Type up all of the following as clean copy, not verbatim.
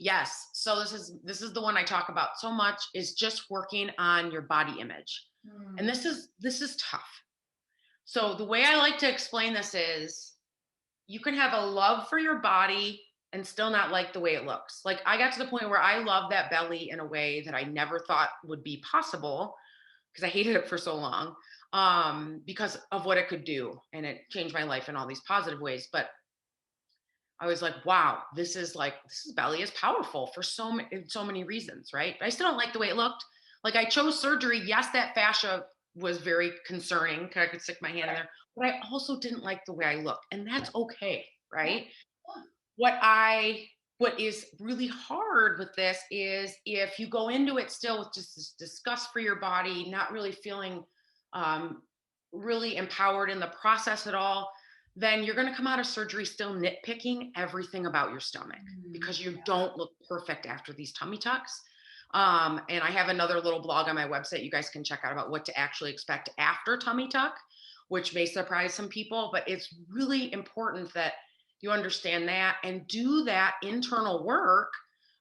Yes. So this is the one I talk about so much, is just working on your body image. And this is tough. So the way I like to explain this is you can have a love for your body and still not like the way it looks. Like I got to the point where I love that belly in a way that I never thought would be possible because I hated it for so long, because of what it could do. And it changed my life in all these positive ways. But I was like, wow, this belly is powerful for so many reasons, right? But I still don't like the way it looked. Like I chose surgery. Yes, that fascia was very concerning because I could stick my hand in there, but I also didn't like the way I looked, and that's okay, right? What is really hard with this is if you go into it still with just this disgust for your body, not really feeling um, really empowered in the process at all, then you're going to come out of surgery still nitpicking everything about your stomach because you don't look perfect after these tummy tucks. And I have another little blog on my website you guys can check out about what to actually expect after tummy tuck, which may surprise some people, but it's really important that you understand that and do that internal work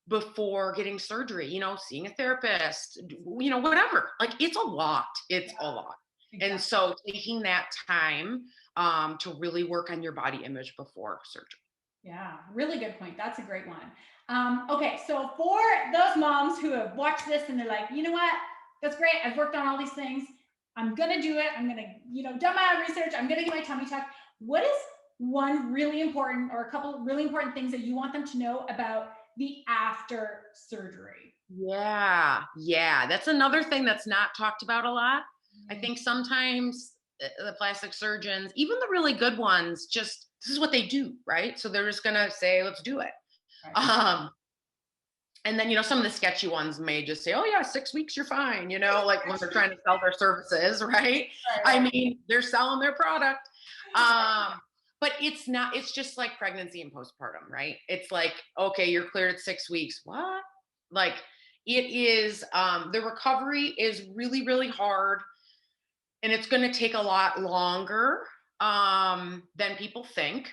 before getting surgery, seeing a therapist, whatever. Like it's a lot. It's a lot. Exactly. And so taking that time to really work on your body image before surgery. Yeah, really good point. That's a great one. Okay, so for those moms who have watched this and they're like, you know what, that's great. I've worked on all these things. I'm gonna do it. I'm gonna, done my own research. I'm gonna get my tummy tuck. What is one really important or a couple really important things that you want them to know about the after surgery? Yeah, that's another thing that's not talked about a lot. I think sometimes the plastic surgeons, even the really good ones, just this is what they do, right? So they're just gonna say, let's do it. Right. And then, some of the sketchy ones may just say, oh yeah, 6 weeks, you're fine, like when they're trying to sell their services, right? I mean, they're selling their product. But it's not, it's just like pregnancy and postpartum, right? It's like, okay, you're cleared at 6 weeks. What? Like it is, the recovery is really, really hard. And it's going to take a lot longer than people think.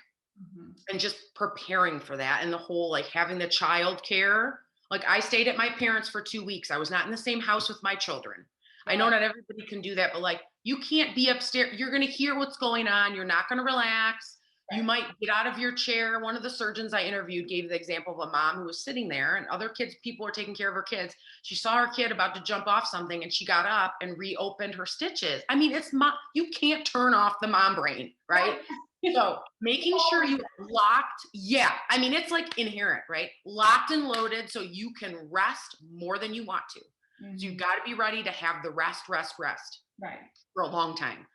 And just preparing for that and the whole, like having the child care. Like I stayed at my parents' for 2 weeks. I was not in the same house with my children. Right. I know not everybody can do that, but like you can't be upstairs. You're going to hear what's going on. You're not going to relax. Right. You might get out of your chair. One of the surgeons I interviewed gave the example of a mom who was sitting there and other people were taking care of her kids. She saw her kid about to jump off something and she got up and reopened her stitches. I mean, you can't turn off the mom brain, right? So making sure you locked, I mean, it's like inherent, right? Locked and loaded so you can rest more than you want to. So you've got to be ready to have the rest right for a long time.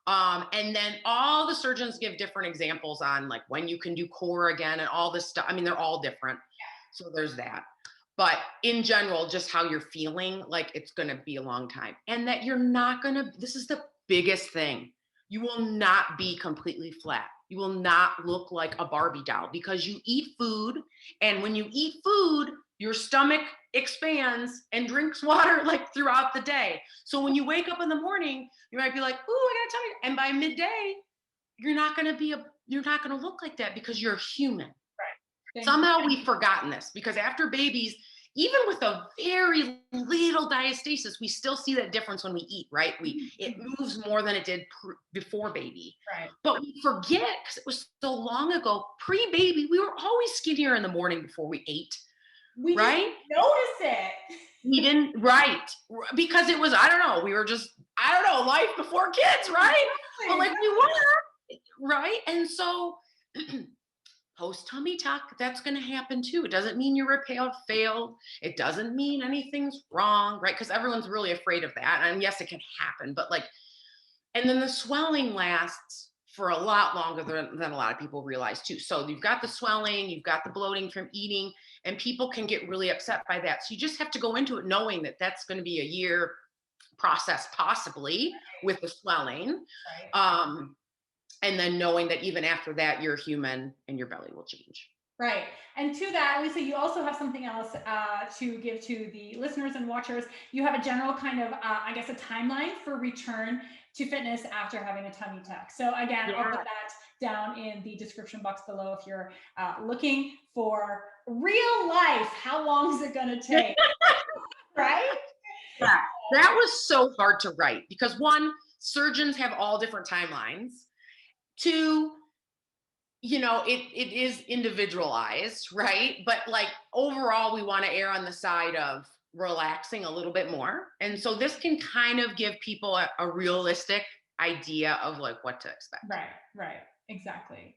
And then all the surgeons give different examples on like when you can do core again and all this stuff. I mean, they're all different. So there's that. But in general, just how you're feeling, like it's going to be a long time. And that you're not going to, this is the biggest thing. You will not be completely flat. You will not look like a Barbie doll because you eat food. And when you eat food, your stomach expands and drinks water like throughout the day. So when you wake up in the morning, you might be like, "Ooh, I gotta tell you." And by midday, you're not gonna look like that because you're human. Right. Somehow we've forgotten this because after babies, even with a very little diastasis, we still see that difference when we eat, right? It moves more than it did before baby. Right. But we forget because it was so long ago. Pre-baby, we were always skinnier in the morning before we ate. We didn't notice it. We didn't, right? Because it was, I don't know, we were just, life before kids, right? Exactly. But like we were, right? And so post tummy tuck, that's going to happen too. It doesn't mean your repair failed. It doesn't mean anything's wrong, right? Because everyone's really afraid of that. And yes, it can happen, but like, and then the swelling lasts for a lot longer than a lot of people realize too. So you've got the swelling, you've got the bloating from eating, and people can get really upset by that. So you just have to go into it knowing that that's going to be a year process, possibly with the swelling. Right. And then knowing that even after that, you're human and your belly will change. Right. And to that, Lisa, you also have something else to give to the listeners and watchers. You have a general kind of, I guess, a timeline for return to fitness after having a tummy tuck. So again, I'll put that down in the description box below if you're looking for real life, how long is it going to take? Right? Yeah, that was so hard to write because one, surgeons have all different timelines. Two, it is individualized, right? But like overall, we want to err on the side of relaxing a little bit more. And so this can kind of give people a realistic idea of like what to expect. Right, exactly.